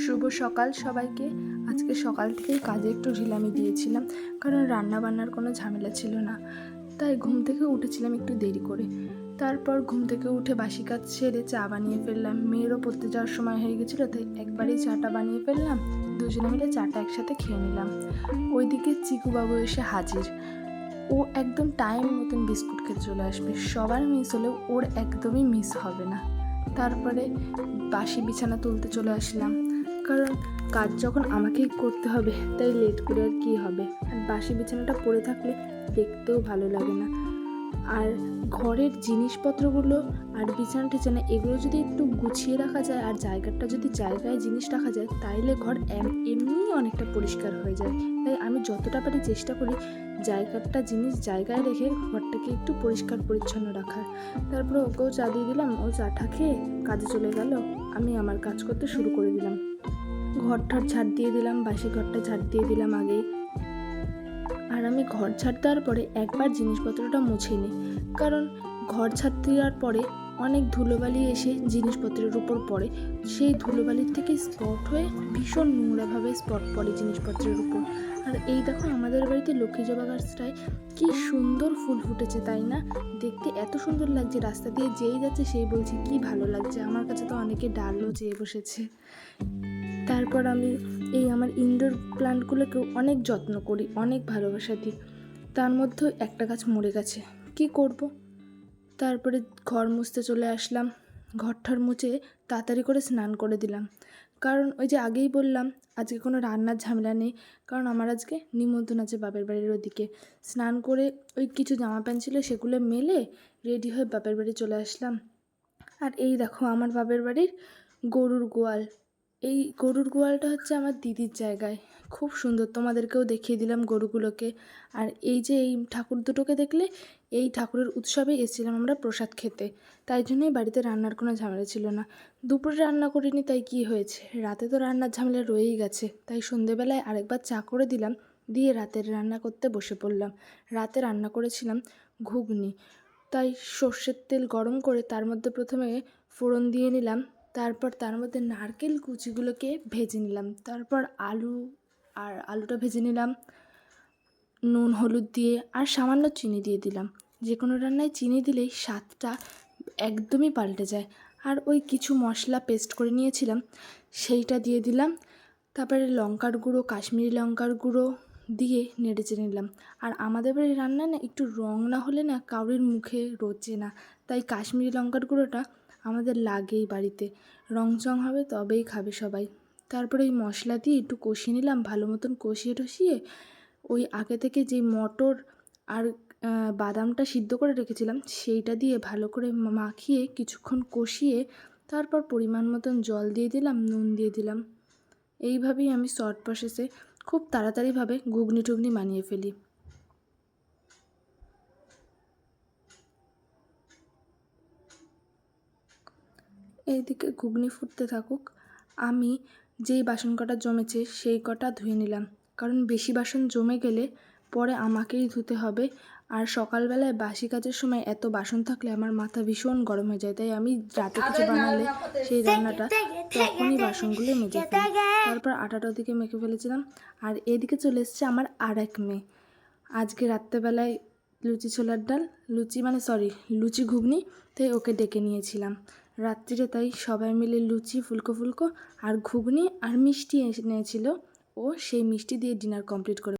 শুভ সকাল সবাইকে। আজকে সকাল থেকেই কাজে একটু ঢিলামি দিয়েছিলাম, কারণ রান্না বান্নার কোনো ঝামেলা ছিল না। তাই ঘুম থেকে উঠেছিলাম একটু দেরি করে। তারপর ঘুম থেকে উঠে বাসি কাজ সেরে চা বানিয়ে ফেললাম। মেয়েরও পড়তে যাওয়ার সময় হয়ে গেছিলো, তাই একবারেই চাটা বানিয়ে ফেললাম। দুজনে মিলে চাটা একসাথে খেয়ে নিলাম। ওইদিকে চিকুবাবু এসে হাজির। ও একদম টাইম মতন বিস্কুট খেতে চলে আসবে। সবার মিস হলেও ওর একদমই মিস হবে না। তারপরে বাসি বিছানা তুলতে চলে আসলাম, কারণ কাজ যখন আমাকেই করতে হবে তাই লেট করে আর কী হবে। আর বাসি বিছানাটা পড়ে থাকলে দেখতেও ভালো লাগে না। আর ঘরের জিনিসপত্রগুলো আর বিছানা টিছানা এগুলো যদি একটু গুছিয়ে রাখা যায় আর জায়গাটা যদি জায়গায় জিনিস রাখা যায়, তাইলে ঘর এমনিই অনেকটা পরিষ্কার হয়ে যায়। তাই আমি যতটা পারি চেষ্টা করি জায়গাটা জিনিস জায়গায় রেখে ঘরটাকে একটু পরিষ্কার পরিচ্ছন্ন রাখার। তারপরে ওকেও চা দিয়ে দিলাম, ও চাটা খেয়ে কাজে চলে গেল। আমি আমার কাজ করতে শুরু করে দিলাম। ঘরটার ঝাড় দিয়ে দিলাম, বাসি ঘরটা ঝাড় দিয়ে দিলাম আগেই। আর আমি ঘর ঝাড় দেওয়ার পরে একবার জিনিসপত্রটা মুছে নিই, কারণ ঘর ঝাড় দেওয়ার পরে অনেক ধুলোবালি এসে জিনিসপত্রের উপর পড়ে। সেই ধুলোবালির থেকে স্পট হয়ে ভীষণ নোংরাভাবে স্পট পড়ে জিনিসপত্রের উপর। আর এই দেখো আমাদের বাড়িতে লক্ষ্মী জবা গাছটায় কি সুন্দর ফুল ফুটেছে, তাই না? দেখতে এত সুন্দর লাগছে, রাস্তা দিয়ে যেই যাচ্ছে সেই বলছে কি ভালো লাগছে। আমার কাছে তো অনেকে ডালও চেয়ে বসেছে। তারপর আমি এই আমার ইনডোর প্ল্যান্টগুলোকেও অনেক যত্ন করি, অনেক ভালোবাসা দিই। তার মধ্যেও একটা গাছ মরে গেছে, কি করব। তারপরে ঘর মুছতে চলে আসলাম। ঘরটার মুছে তাড়াতাড়ি করে স্নান করে দিলাম, কারণ ওই যে আগেই বললাম আজকে কোনো রান্নার ঝামেলা নেই, কারণ আমার আজকে নিমন্ত্রণ আছে বাপের বাড়ির ওদিকে। স্নান করে ওই কিছু জামা প্যান্ট ছিল সেগুলো মেলে রেডি হয়ে বাপের বাড়ি চলে আসলাম। আর এই দেখো আমার বাপের বাড়ির গরুর গোয়াল। এই গরুর গোয়ালটা হচ্ছে আমার দিদির জায়গায়, খুব সুন্দর। তোমাদেরকেও দেখিয়ে দিলাম গরুগুলোকে। আর এই যে এই ঠাকুর দুটোকে দেখলে, এই ঠাকুরের উৎসবে এসেছিলাম আমরা প্রসাদ খেতে, তাই জন্যই বাড়িতে রান্নার কোনো ঝামেলা ছিল না। দুপুরে রান্না করিনি, তাই কি হয়েছে, রাতে তো রান্নার ঝামেলা রয়েই গেছে। তাই সন্ধেবেলায় আরেকবার চা করে দিলাম, দিয়ে রাতের রান্না করতে বসে পড়লাম। রাতে রান্না করেছিলাম ঘুগনি। তাই সর্ষের তেল গরম করে তার মধ্যে প্রথমে ফোড়ন দিয়ে নিলাম, তারপর তার মধ্যে নারকেল কুচিগুলোকে ভেজে নিলাম, তারপর আলুটা ভেজে নিলাম নুন হলুদ দিয়ে, আর সামান্য চিনি দিয়ে দিলাম। যে কোনো রান্নায় চিনি দিলেই স্বাদটা একদমই পাল্টে যায়। আর ওই কিছু মশলা পেস্ট করে নিয়েছিলাম সেইটা দিয়ে দিলাম। তারপরে লঙ্কার গুঁড়ো, কাশ্মীরি লঙ্কার গুঁড়ো দিয়ে নেড়ে চেড়ে নিলাম। আর আমাদের বাড়ির রান্না না একটু রং না হলে না কারোর মুখে রোচে না, তাই কাশ্মীরি লঙ্কার গুঁড়োটা আমাদের লাগেই বাড়িতে। রং চং হবে তবেই খাবে সবাই। তারপরে এই মশলা দিয়ে একটু কষিয়ে নিলাম, ভালো মতন কষিয়ে টষিয়ে ওই আগে থেকে যে মটর আর বাদামটা সিদ্ধ করে রেখেছিলাম সেইটা দিয়ে ভালো করে মাখিয়ে কিছুক্ষণ কষিয়ে তারপর পরিমাণ মতন জল দিয়ে দিলাম, নুন দিয়ে দিলাম। এইভাবেই আমি শর্ট প্রসেসে খুব তাড়াতাড়িভাবে ঘুগনি টুগনি বানিয়ে ফেলি। এইদিকে ঘুগনি ফুটতে থাকুক, আমি যেই বাসন কটা জমেছে সেই কটা ধুয়ে নিলাম, কারণ বেশি বাসন জমে গেলে পরে আমাকেই ধুতে হবে। আর সকালবেলায় বাসি কাজের সময় এত বাসন থাকলে আমার মাথা ভীষণ গরম হয়ে যায়, তাই আমি রাতে কিছু বানালে সেই রান্নাটা তখনই বাসনগুলো মেজে ফেলি। তারপর আটাটা ওদিকে মেখে ফেলেছিলাম। আর এদিকে চলে এসছে আমার আর এক মেয়ে। আজকে রাত্রেবেলায় লুচি ছোলার ডাল, লুচি ঘুগনি, তাই ওকে ডেকে নিয়েছিলাম রাত্রিরে। তাই সবাই মিলে লুচি ফুলকো ফুলকো আর ঘুগনি আর মিষ্টি নিয়েছিল ও, সেই মিষ্টি দিয়ে ডিনার কমপ্লিট করে